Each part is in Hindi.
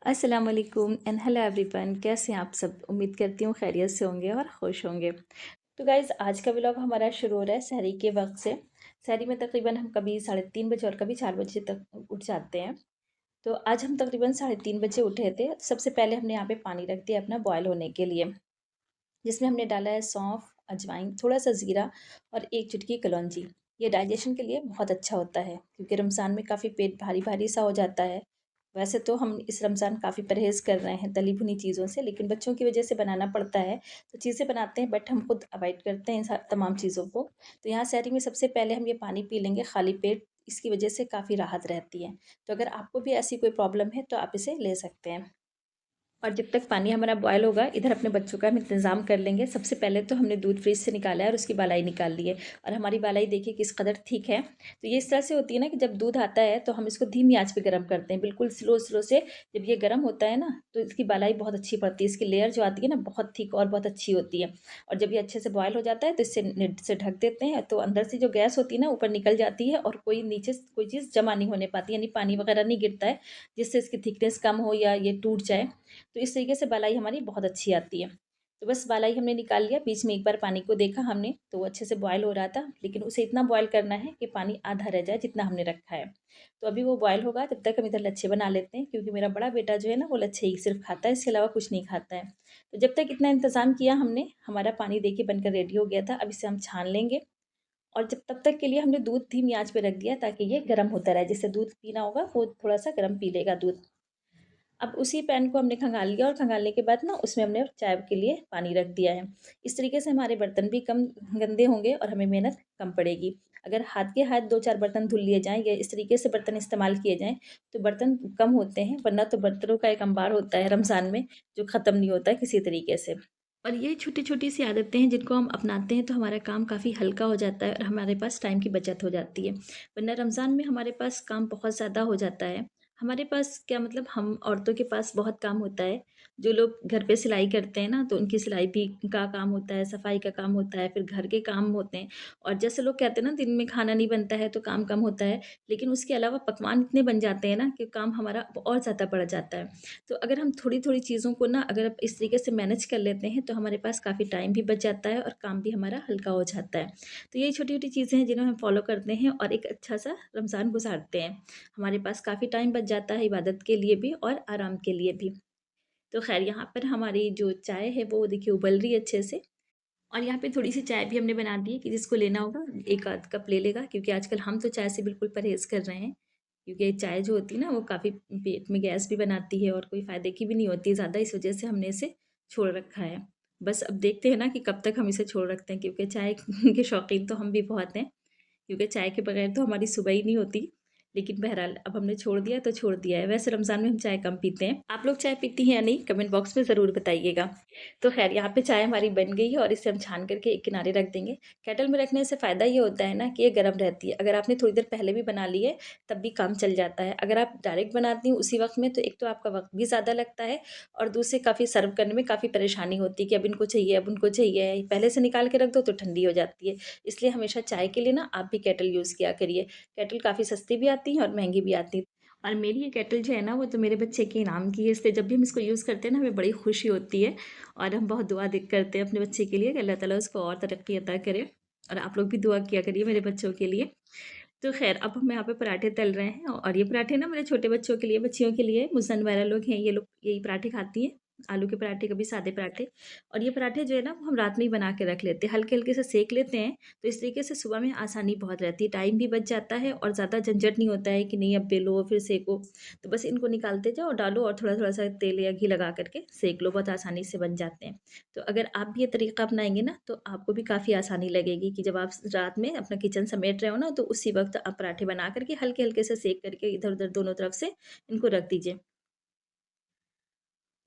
अस्सलाम वालेकुम एंड हेलो एवरीवन। कैसे हैं आप सब? उम्मीद करती हूँ खैरियत से होंगे और खुश होंगे। तो गाइज़, आज का व्लॉग हमारा शुरू हो रहा है सहरी के वक्त से। सहरी में तकरीबन हम कभी 3:30 बजे और कभी 4 बजे तक उठ जाते हैं। तो आज हम तकरीबन 3:30 बजे उठे थे। सबसे पहले हमने यहाँ पे पानी रख दिया अपना बॉयल होने के लिए, जिसमें हमने डाला है सौंफ, अजवाइन, थोड़ा सा ज़ीरा और एक चुटकी कलौंजी। ये डाइजेशन के लिए बहुत अच्छा होता है क्योंकि रमज़ान में काफ़ी पेट भारी भारी सा हो जाता है। वैसे तो हम इस रमज़ान काफ़ी परहेज़ कर रहे हैं तली भुनी चीज़ों से, लेकिन बच्चों की वजह से बनाना पड़ता है। तो चीज़ें बनाते हैं बट हम खुद अवॉइड करते हैं इन तमाम चीज़ों को। तो यहाँ सहरी में सबसे पहले हम ये पानी पी लेंगे खाली पेट। इसकी वजह से काफ़ी राहत रहती है। तो अगर आपको भी ऐसी कोई प्रॉब्लम है तो आप इसे ले सकते हैं। और जब तक पानी हमारा बॉयल होगा, इधर अपने बच्चों का हम इंतज़ाम कर लेंगे। सबसे पहले तो हमने दूध फ्रिज से निकाला है और उसकी बालाई निकाल ली है। और हमारी बालाई देखिए किस कदर ठीक है। तो ये इस तरह से होती है ना कि जब दूध आता है तो हम इसको धीमी आंच पे गर्म करते हैं, बिल्कुल स्लो स्लो से। जब ये गर्म होता है ना तो इसकी बालाई बहुत अच्छी पड़ती है, इसकी लेयर जो आती है ना बहुत थिक और बहुत अच्छी होती है। और जब ये अच्छे से बॉयल हो जाता है तो इससे नेट से ढक देते हैं, तो अंदर से जो गैस होती है ना ऊपर निकल जाती है और कोई नीचे कोई चीज़ जमा नहीं होने पाती, यानी पानी वगैरह नहीं गिरता है जिससे इसकी थिकनेस कम हो या ये टूट जाए। तो इस तरीके से बालाई हमारी बहुत अच्छी आती है। तो बस बालाई हमने निकाल लिया। बीच में एक बार पानी को देखा हमने तो वो अच्छे से बॉयल हो रहा था, लेकिन उसे इतना बॉयल करना है कि पानी आधा रह जाए जितना हमने रखा है। तो अभी वो बॉयल होगा, तब तक हम इधर लच्छे बना लेते हैं क्योंकि मेरा बड़ा बेटा जो है ना वो लच्छे ही सिर्फ खाता है, इसके अलावा कुछ नहीं खाता है। तो जब तक इतना इंतज़ाम किया हमने, हमारा पानी देखिए बनकर रेडी हो गया था। अब इसे हम छान लेंगे। और जब तब तक के लिए हमने दूध धीमी आँच पे रख दिया ताकि ये गर्म होता रहे, जिससे दूध पीना होगा वो थोड़ा-सा गर्म पी लेगा दूध। अब उसी पैन को हमने खंगाल लिया और खंगालने के बाद ना उसमें हमने चाय के लिए पानी रख दिया है। इस तरीके से हमारे बर्तन भी कम गंदे होंगे और हमें मेहनत कम पड़ेगी। अगर हाथ के हाथ 2-4 बर्तन धुल लिए जाएँ या इस तरीके से बर्तन इस्तेमाल किए जाएँ तो बर्तन कम होते हैं, वरना तो बर्तनों का एक अंबार होता है रमज़ान में जो ख़त्म नहीं होता है किसी तरीके से। और ये छोटी-छोटी सी आदतें हैं जिनको हम अपनाते हैं तो हमारा काम काफ़ी हल्का हो जाता है और हमारे पास टाइम की बचत हो जाती है। वरना रमज़ान में हमारे पास काम बहुत ज़्यादा हो जाता है। हमारे पास क्या मतलब हम औरतों के पास बहुत काम होता है। जो लोग घर पे सिलाई करते हैं ना तो उनकी सिलाई भी का काम होता है, सफाई का काम होता है, फिर घर के काम होते हैं। और जैसे लोग कहते हैं ना दिन में खाना नहीं बनता है तो काम कम होता है, लेकिन उसके अलावा पकवान इतने बन जाते हैं ना कि काम हमारा और ज़्यादा बढ़ जाता है। तो अगर हम थोड़ी-थोड़ी चीज़ों को ना अगर इस तरीके से मैनेज कर लेते हैं तो हमारे पास काफ़ी टाइम भी बच जाता है और काम भी हमारा हल्का हो जाता है। तो ये छोटी-छोटी चीज़ें हैं जिन्हें हम फ़ॉलो करते हैं और एक अच्छा-सा रमज़ान गुज़ारते हैं। हमारे पास काफ़ी टाइम बच जाता है इबादत के लिए भी और आराम के लिए भी। तो ख़ैर यहाँ पर हमारी जो चाय है वो देखिए उबल रही है अच्छे से। और यहाँ पे थोड़ी-सी चाय भी हमने बना दी है कि जिसको लेना होगा 1 आध कप ले लेगा, क्योंकि आजकल हम तो चाय से बिल्कुल परहेज़ कर रहे हैं। क्योंकि चाय जो होती है ना वो काफ़ी पेट में गैस भी बनाती है और कोई फ़ायदे की भी नहीं होती है ज़्यादा, इस वज़ह से हमने इसे छोड़ रखा है। बस अब देखते हैं ना कि कब तक हम इसे छोड़ रखते हैं, क्योंकि चाय के शौकीन तो हम भी बहुत हैं। क्योंकि चाय के बगैर तो हमारी सुबह ही नहीं होती। लेकिन बहरहाल अब हमने छोड़ दिया तो छोड़ दिया है। वैसे रमज़ान में हम चाय कम पीते हैं। आप लोग चाय पीती हैं या नहीं? कमेंट बॉक्स में ज़रूर बताइएगा। तो ख़ैर यहाँ पे चाय हमारी बन गई है और इसे हम छान करके एक किनारे रख देंगे। केटल में रखने से फ़ायदा ये होता है ना कि ये गर्म रहती है। अगर आपने थोड़ी देर पहले भी बना ली है तब भी काम चल जाता है। अगर आप डायरेक्ट बनाती हैं उसी वक़्त में तो एक तो आपका वक़्त भी ज़्यादा लगता है और दूसरे काफ़ी सर्व करने में काफ़ी परेशानी होती है कि अब इनको चाहिए, अब उनको चाहिए। पहले से निकाल के रख दो तो ठंडी हो जाती है। इसलिए हमेशा चाय के लिए ना आप भी केटल यूज़ किया करिए। केटल काफ़ी सस्ती भी आती हैं और महँगी भी आती हैं। और मेरी ये केटल जो है ना वो तो मेरे बच्चे के इनाम की है, इसलिए जब भी हम इसको यूज़ करते हैं ना हमें बड़ी खुशी होती है। और हम बहुत दुआ करते हैं अपने बच्चे के लिए कि अल्लाह ताला उसको और तरक्की अता करे। और आप लोग भी दुआ किया करिए मेरे बच्चों के लिए। तो ख़ैर अब हम यहाँ पे पराठे तल रहे हैं और ये पराठे ना मेरे छोटे बच्चों के लिए, बच्चियों के लिए, मुज़न वगैरह लोग हैं, ये लोग यही पराठे खाती हैं। आलू के पराठे, कभी सादे पराठे। और ये पराठे जो है ना वो हम रात में ही बना के रख लेते हैं, हल्के-हल्के से सेक लेते हैं। तो इस तरीके से सुबह में आसानी बहुत रहती है, टाइम भी बच जाता है और ज़्यादा झंझट नहीं होता है कि नहीं अब बेलो फिर सेको। तो बस इनको निकालते जाओ, डालो और थोड़ा-थोड़ा सा तेल या घी लगा कर के सेक लो, बहुत आसानी से बन जाते हैं। तो अगर आप भी ये तरीका अपनाएँगे ना तो आपको भी काफ़ी आसानी लगेगी कि जब आप रात में अपना किचन समेट रहे हो ना तो उसी वक़्त आप पराठे बना कर के हल्के-हल्के से सेक करके इधर-उधर दोनों तरफ से इनको रख दीजिए।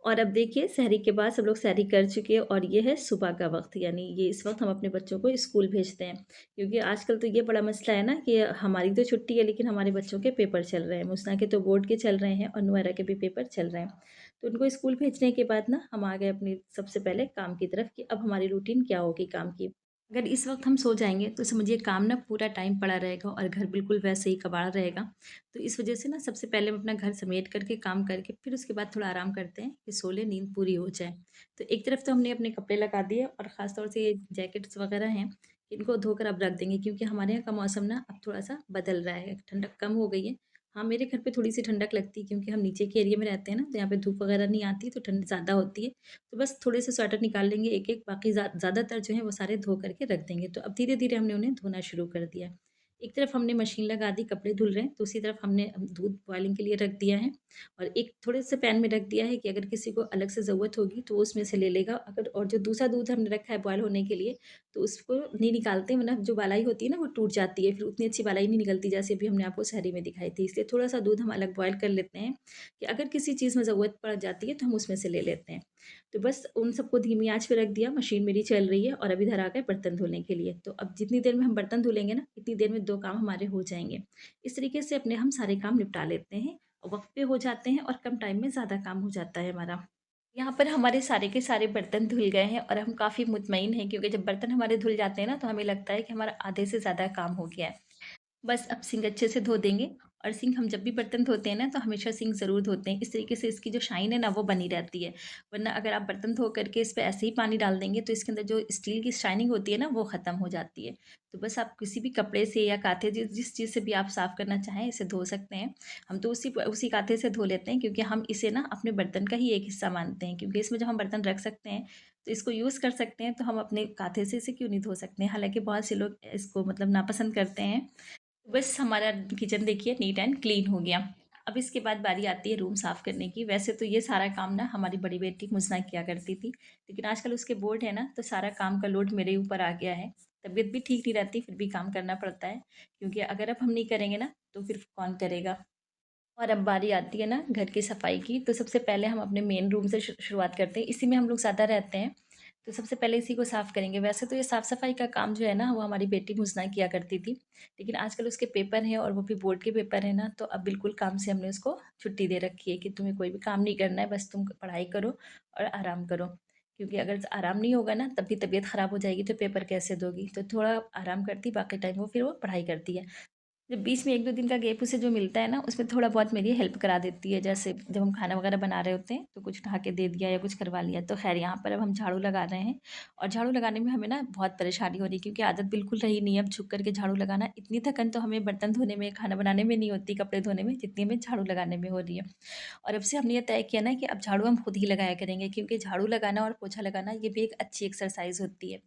और अब देखिए सहरी के बाद सब लोग सहरी कर चुके हैं और ये है सुबह का वक़्त, यानी ये इस वक़्त हम अपने बच्चों को स्कूल भेजते हैं। क्योंकि आजकल तो ये बड़ा मसला है ना कि हमारी तो छुट्टी है लेकिन हमारे बच्चों के पेपर चल रहे हैं। मुस्ना के तो बोर्ड के चल रहे हैं और नुहैरा के भी पेपर चल रहे हैं। तो उनको स्कूल भेजने के बाद ना हम आ गए अपनी सबसे पहले काम की तरफ कि अब हमारी रूटीन क्या होगी काम की। अगर इस वक़्त हम सो जाएँगे तो समझिए काम ना पूरा टाइम पड़ा रहेगा और घर बिल्कुल वैसे ही कबाड़ रहेगा। तो इस वज़ह से ना सबसे पहले हम अपना घर समेट करके काम करके फिर उसके बाद थोड़ा आराम करते हैं कि सो लें, नींद पूरी हो जाए। तो एक तरफ तो हमने अपने कपड़े लगा दिए और ख़ास तौर से ये जैकेट्स वग़ैरह हैं, इनको धोकर अब रख देंगे क्योंकि हमारे यहाँ का मौसम ना अब थोड़ा-सा बदल रहा है, ठंडक कम हो गई है। हाँ, मेरे घर पे थोड़ी-सी ठंडक लगती है क्योंकि हम नीचे के एरिया में रहते हैं ना, तो यहाँ पे धूप वग़ैरह नहीं आती तो ठंड ज़्यादा होती है। तो बस थोड़े से स्वेटर निकाल लेंगे एक-एक, बाकी ज़्यादातर जो है वो सारे धो करके रख देंगे। तो अब धीरे-धीरे हमने उन्हें धोना शुरू कर दिया है। एक तरफ हमने मशीन लगा दी, कपड़े धुल रहे हैं, दूसरी तरफ हमने दूध बॉयलिंग के लिए रख दिया है और एक थोड़े से पैन में रख दिया है कि अगर किसी को अलग से ज़रूरत होगी तो वो उसमें से ले लेगा। अगर और जो दूसरा दूध हमने रखा है बॉयल होने के लिए, तो उसको नहीं निकालते वरना जो बालाई होती है ना वो टूट जाती है, फिर उतनी अच्छी बालाई नहीं निकलती जैसे अभी हमने आपको सहरी में दिखाई थी। इसलिए थोड़ा-सा दूध हम अलग बॉयल कर लेते हैं कि अगर किसी चीज़ में ज़रूरत पड़ जाती है तो हम उसमें से ले लेते हैं। तो बस उन सबको धीमी आँच पे रख दिया, मशीन मेरी चल रही है और अभी इधर आ गए बर्तन धुलने के लिए। तो अब जितनी देर में हम बर्तन धुलेंगे ना, इतनी देर में 2 काम हमारे हो जाएँगे। इस तरीके से अपने हम सारे काम निपटा लेते हैं, वक़्त पे हो जाते हैं और कम टाइम में ज़्यादा काम हो जाता है हमारा। यहाँ पर हमारे सारे के सारे बर्तन धुल गए हैं और हम काफ़ी मुतमईन हैं क्योंकि जब बर्तन हमारे धुल जाते हैं ना, तो हमें लगता है कि हमारा आधे से ज़्यादा काम हो गया है। बस अब सिंक अच्छे से धो देंगे और सिंक हम जब भी बर्तन धोते हैं ना तो हमेशा सिंक ज़रूर धोते हैं। इस तरीके से इसकी जो शाइन है ना वो बनी रहती है। वरना अगर आप बर्तन धो करके इस पे ऐसे ही पानी डाल देंगे तो इसके अंदर जो स्टील की शाइनिंग होती है ना वो ख़त्म हो जाती है। तो बस आप किसी भी कपड़े से या काँथे जिस चीज़ से भी आप साफ़ करना चाहें इसे धो सकते हैं। हम तो उसी काँथे से धो लेते हैं क्योंकि हम इसे ना अपने बर्तन का ही एक हिस्सा मानते हैं क्योंकि इसमें जब हम बर्तन रख सकते हैं तो इसको यूज़ कर सकते हैं तो हम अपने काँथे से इसे क्यों नहीं धो सकते हैं। हालाँकि बहुत से लोग इसको मतलब नापसंद करते हैं। बस हमारा किचन देखिए नीट एंड क्लीन हो गया। अब इसके बाद बारी आती है रूम साफ़ करने की। वैसे तो ये सारा काम ना हमारी बड़ी बेटी मुझसे किया करती थी, लेकिन आजकल उसके बोर्ड है ना तो सारा काम का लोड मेरे ऊपर आ गया है। तबीयत भी ठीक नहीं रहती फिर भी काम करना पड़ता है, क्योंकि अगर अब हम नहीं करेंगे ना तो फिर कौन करेगा? और अब बारी आती है ना घर की सफाई की, तो सबसे पहले हम अपने मेन रूम से शुरुआत करते हैं। इसी में हम लोग ज़्यादा रहते हैं, तो सबसे पहले इसी को साफ़ करेंगे। वैसे तो ये साफ़-सफ़ाई का काम जो है ना, वो हमारी बेटी मुज़ना किया करती थी, लेकिन आजकल उसके पेपर हैं और वो भी बोर्ड के पेपर हैं ना, तो अब बिल्कुल काम से हमने उसको छुट्टी दे रखी है कि तुम्हें कोई भी काम नहीं करना है, बस तुम पढ़ाई करो और आराम करो। क्योंकि अगर आराम नहीं होगा ना, तब भी तबीयत ख़राब हो जाएगी, तो पेपर कैसे दोगी? तो थोड़ा आराम करती, बाकी टाइम वो फिर वो पढ़ाई करती है। जब बीच में 1-2 दिन का गैप उसे जो मिलता है ना, उसमें थोड़ा बहुत मेरी हेल्प करा देती है। जैसे जब हम खाना वगैरह बना रहे होते हैं, तो कुछ उठा के दे दिया या कुछ करवा लिया। तो ख़ैर यहाँ पर अब हम झाड़ू लगा रहे हैं और झाड़ू लगाने में हमें ना बहुत परेशानी हो रही है क्योंकि आदत बिल्कुल रही नहीं है अब झुक कर के झाड़ू लगाना। इतनी थकन तो हमें बर्तन धोने में, खाना बनाने में नहीं होती, कपड़े धोने में, जितनी हमें झाड़ू लगाने में हो रही है। और अब से हमने ये तय किया ना कि अब झाड़ू हम खुद ही लगाया करेंगे क्योंकि झाड़ू लगाना और पोछा लगाना ये भी एक अच्छी एक्सरसाइज़ होती है।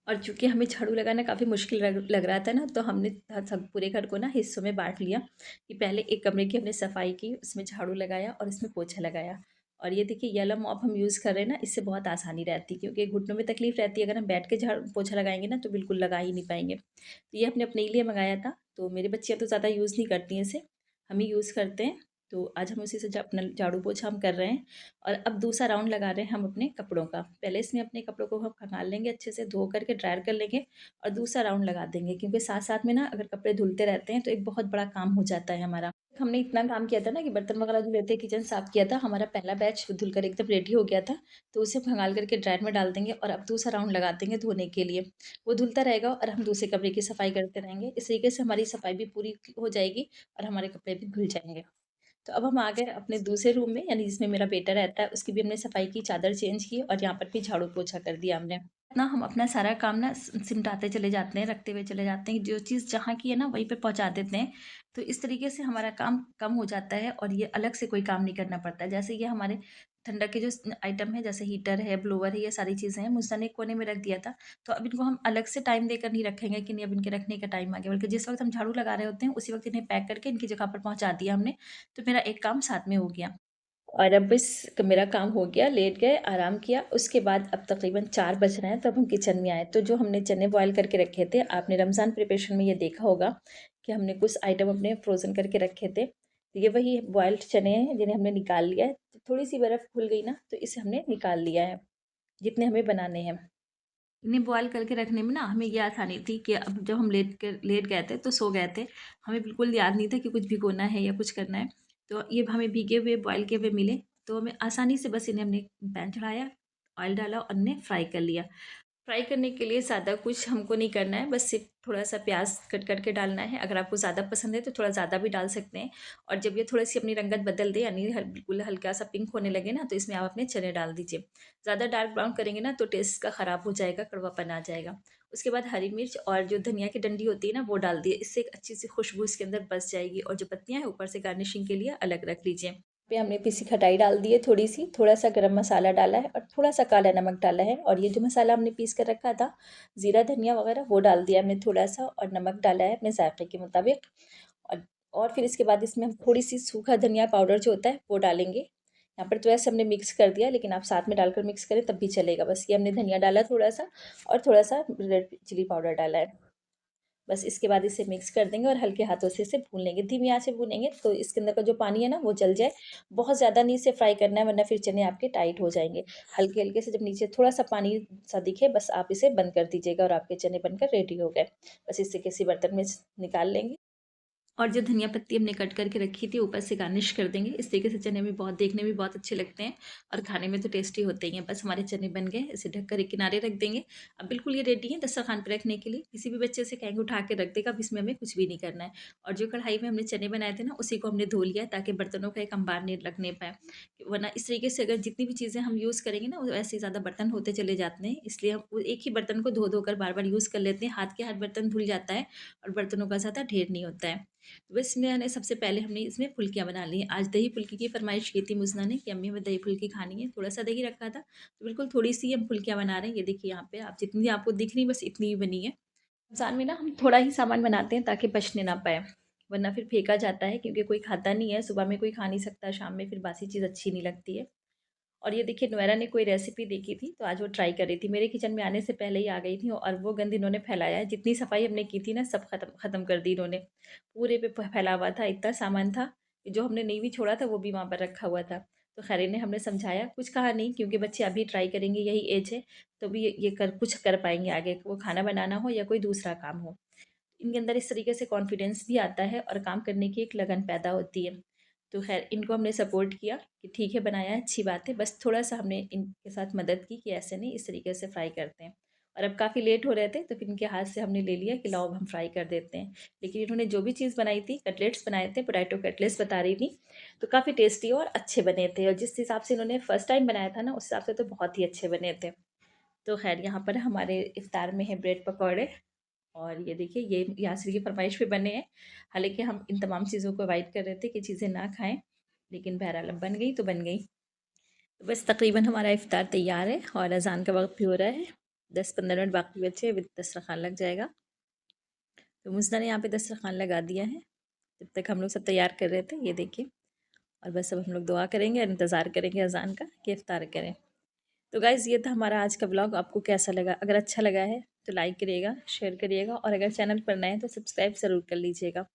और चूँकि हमें झाड़ू लगाना काफ़ी मुश्किल लग लग रहा था ना, तो हमने सब पूरे घर को ना हिस्सों में बाँट लिया कि पहले एक कमरे की हमने सफाई की, उसमें झाड़ू लगाया और इसमें पोछा लगाया। और ये देखिए ये वाला मॉप हम यूज़ कर रहे हैं ना, इससे बहुत आसानी रहती है क्योंकि घुटनों में तकलीफ़ रहती है, अगर हम बैठ के झाड़ू पोछा लगाएँगे ना, तो बिल्कुल लगा ही नहीं पाएँगे। तो ये हमने अपने लिए मँगाया था, तो मेरी बच्चियाँ तो ज़्यादा यूज़ नहीं करती हैं इसे, हम ही यूज़ करते हैं। तो आज हम उसी से अपना झाड़ू पोछा हम कर रहे हैं और अब दूसरा राउंड लगा रहे हैं हम अपने कपड़ों का। पहले इसमें अपने कपड़ों को हम खंगाल लेंगे अच्छे से, धो करके ड्रायर कर लेंगे और दूसरा राउंड लगा देंगे क्योंकि साथ-साथ में ना अगर कपड़े धुलते रहते हैं तो एक बहुत बड़ा काम हो जाता है हमारा। हमने इतना काम किया था ना कि बर्तन वगैरह धुले थे, किचन साफ किया था, हमारा पहला बैच धुलकर एकदम रेडी हो गया था, तो उसे खंगाल करके ड्रायर में डाल देंगे और अब दूसरा राउंड लगा देंगे धोने के लिए। वो धुलता रहेगा और हम दूसरे कमरे की सफाई करते रहेंगे। इस तरीके से हमारी सफाई भी पूरी हो जाएगी और हमारे कपड़े भी धुल जाएँगे। तो अब हम आ गए अपने दूसरे रूम में, यानी जिसमें मेरा बेटा रहता है, उसकी भी हमने सफाई की, चादर चेंज की और यहाँ पर भी झाड़ू पोछा कर दिया हमने। ना हम अपना सारा काम ना सिमटाते चले जाते हैं, रखते हुए चले जाते हैं, जो चीज़ जहाँ की है ना वहीं पे पहुँचा देते हैं। तो इस तरीके से हमारा काम कम हो जाता है और ये अलग से कोई काम नहीं करना पड़ता है। जैसे ये हमारे ठंडक के जो आइटम है, जैसे हीटर है, ब्लोवर है, ये सारी चीज़ें हैं, मुझसे ने एक कोने में रख दिया था। तो अब इनको हम अलग से टाइम देकर नहीं रखेंगे कि नहीं अब इनके रखने का टाइम आ गया, बल्कि जिस वक़्त हम झाड़ू लगा रहे होते हैं, उसी वक़्त इन्हें पैक करके इनकी जगह पर पहुँचा दिया हमने। तो मेरा एक काम साथ में हो गया और अब बस मेरा काम हो गया, लेट गए, आराम किया। उसके बाद अब तकरीबन 4 बज रहे हैं, तब हम किचन में आए। तो जो हमने चने बॉयल करके रखे थे, आपने रमज़ान प्रिपरेशन में ये देखा होगा कि हमने कुछ आइटम अपने फ्रोज़न करके रखे थे। तो ये वही बॉइल्ड चने हैं, जिन्हें हमने निकाल लिया है। तो थोड़ी-सी बर्फ़ घुल गई ना, तो इसे हमने निकाल लिया है, जितने हमें बनाने हैं। इन्हें बॉयल करके रखने में ना हमें ये आसानी थी कि अब जब हम लेट गए थे तो सो गए थे। हमें बिल्कुल याद नहीं था कि कुछ भिगोना है या कुछ करना है। तो ये हमें भीगे हुए बॉयल किए हुए मिले, तो हमें आसानी से बस इन्हें हमने पैन चढ़ाया, ऑयल डाला और इन्हें फ्राई कर लिया। फ्राई करने के लिए ज़्यादा कुछ हमको नहीं करना है, बस सिर्फ थोड़ा सा प्याज कट करके डालना है। अगर आपको ज़्यादा पसंद है तो थोड़ा ज़्यादा भी डाल सकते हैं। और जब ये थोड़ी सी अपनी रंगत बदल दे, यानी बिल्कुल हल्का सा पिंक होने लगे ना, तो इसमें आप अपने चने डाल दीजिए। ज़्यादा डार्क ब्राउन करेंगे ना तो टेस्ट इसका ख़राब हो जाएगा, कड़वापन आ जाएगा। उसके बाद हरी मिर्च और जो धनिया की डंडी होती है ना, वो डाल दिए। इससे एक अच्छी सी खुशबू इसके अंदर बस जाएगी। और जो पत्तियाँ हैं ऊपर से गार्निशिंग के लिए अलग रख लीजिए। पे हमने पीसी खटाई डाल दी है थोड़ी सी, थोड़ा सा गरम मसाला डाला है और थोड़ा सा काला नमक डाला है। और ये जो मसाला हमने पीस कर रखा था, ज़ीरा धनिया वगैरह, वो डाल दिया हमने थोड़ा सा, और नमक डाला है अपने जायके के मुताबिक। और और फिर इसके बाद इसमें हम थोड़ी सी सूखा धनिया पाउडर जो होता है वो डालेंगे। यहाँ पर तो ऐसे हमने मिक्स कर दिया, लेकिन आप साथ में डालकर मिक्स करें तब भी चलेगा। बस ये हमने धनिया डाला थोड़ा सा, और थोड़ा सा रेड चिली पाउडर डाला है। बस इसके बाद इसे मिक्स कर देंगे और हल्के हाथों से इसे भून लेंगे। धीमी आँच से भूनेंगे तो इसके अंदर का जो पानी है ना वो जल जाए। बहुत ज़्यादा नहीं इसे फ्राई करना है, वरना फिर चने आपके टाइट हो जाएंगे। हल्के हल्के से जब नीचे थोड़ा सा पानी सा दिखे, बस आप इसे बंद कर दीजिएगा और आपके चने बनकर रेडी हो गए। बस इसे किसी बर्तन में निकाल लेंगे। और जो धनिया पत्ती हमने कट करके रखी थी ऊपर से गार्निश कर देंगे। इस तरीके से चने भी बहुत देखने में बहुत अच्छे लगते हैं और खाने में तो टेस्टी होते ही हैं। बस हमारे चने बन गए, इसे ढककर एक किनारे रख देंगे। अब बिल्कुल ये रेडी है दस्तरखान पे रखने के लिए। किसी भी बच्चे से कहेंगे उठा के रख देगा, अब इसमें हमें कुछ भी नहीं करना है। और जो कढ़ाई में हमने चने बनाए थे ना, उसी को हमने धो लिया ताकि बर्तनों का एक अंबार नहीं लगने पाए। वरना इस तरीके से अगर जितनी भी चीज़ें हम यूज़ करेंगे ना, वो ऐसे ज़्यादा बर्तन होते चले जाते हैं। इसलिए हम वो एक ही बर्तन को धो धोकर बार बार यूज़ कर लेते हैं। हाथ के हाथ बर्तन धुल जाता है और बर्तनों का ज़्यादा ढेर नहीं होता है। तो बस मैंने सबसे पहले हमने इसमें फुल्कियाँ बना ली हैं। आज दही फुल्की की फ़रमाइश की थी मुज़ना ने कि अम्मी हमें दही फुल्की खानी है। थोड़ा-सा दही रखा था, तो बिल्कुल थोड़ी-सी हम फुल्कियाँ बना रहे हैं। ये देखिए यहाँ पे आप जितनी आपको दिख रही है बस इतनी ही बनी है। रमज़ान में ना हम थोड़ा ही सामान बनाते हैं ताकि बचने ना पाए, वरना फिर फेंका जाता है क्योंकि कोई खाता नहीं है। सुबह में कोई खा नहीं सकता, शाम में फिर बासी चीज़ अच्छी नहीं लगती है। और ये देखिए नुएरा ने कोई रेसिपी देखी थी तो आज वो ट्राई कर रही थी। मेरे किचन में आने से पहले ही आ गई थी और वो गंद इन्होंने फैलाया है। जितनी सफाई हमने की थी ना सब ख़त्म कर दी इन्होंने। पूरे पे फैला हुआ था, इतना सामान था कि जो हमने नहीं भी छोड़ा था वो भी वहाँ पर रखा हुआ था। तो खैर इन्हें हमने समझाया, कुछ कहा नहीं क्योंकि बच्चे अभी ट्राई करेंगे, यही एज है। तो भी ये कर कुछ कर पाएँगे आगे, वो खाना बनाना हो या कोई दूसरा काम हो। इनके अंदर इस तरीके से कॉन्फिडेंस भी आता है और काम करने की एक लगन पैदा होती है। तो ख़ैर इनको हमने सपोर्ट किया कि ठीक है बनाया है, अच्छी बात है। बस थोड़ा-सा हमने इनके साथ मदद की कि ऐसे नहीं, इस तरीके से फ्राई करते हैं। और अब काफ़ी लेट हो रहे थे तो फिर इनके हाथ से हमने ले लिया कि लाओ अब हम फ्राई कर देते हैं। लेकिन इन्होंने जो भी चीज़ बनाई थी, कटलेट्स बनाए थे, पोटैटो कटलेट्स बता रही थी, तो काफ़ी टेस्टी और अच्छे बने थे। और जिस हिसाब से इन्होंने फर्स्ट टाइम बनाया था ना, उस हिसाब से तो बहुत ही अच्छे बने थे। तो ख़ैर यहाँ पर हमारे इफ्तार में है ब्रेड पकौड़े। और ये देखिए ये यासरी की फ़रमाइश पे बने हैं। हालाँकि हम इन तमाम चीज़ों को अवॉइड कर रहे थे कि चीज़ें ना खाएँ, लेकिन बहरहाल अब बन गई तो बन गई। तो बस तकरीबन हमारा इफ्तार तैयार है और अज़ान का वक़्त भी हो रहा है। 10-15 मिनट बाकी बचे हैं, फिर दस्तरख़्वान लग जाएगा। तो मुज़्ज़ा ने यहाँ पे दस्तरख़्वान लगा दिया है। जब तक हम लोग सब तैयार कर रहे थे, ये देखिए। और बस अब हम लोग दुआ करेंगे और इंतज़ार करेंगे अज़ान का कि इफ्तार करें। तो गाइज़ ये था हमारा आज का व्लॉग। आपको कैसा लगा? अगर अच्छा लगा है तो लाइक करिएगा, शेयर करिएगा और अगर चैनल पर नए हैं तो सब्सक्राइब ज़रूर कर लीजिएगा।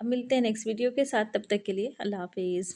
अब मिलते हैं नेक्स्ट वीडियो के साथ, तब तक के लिए अल्लाह हाफ़िज़।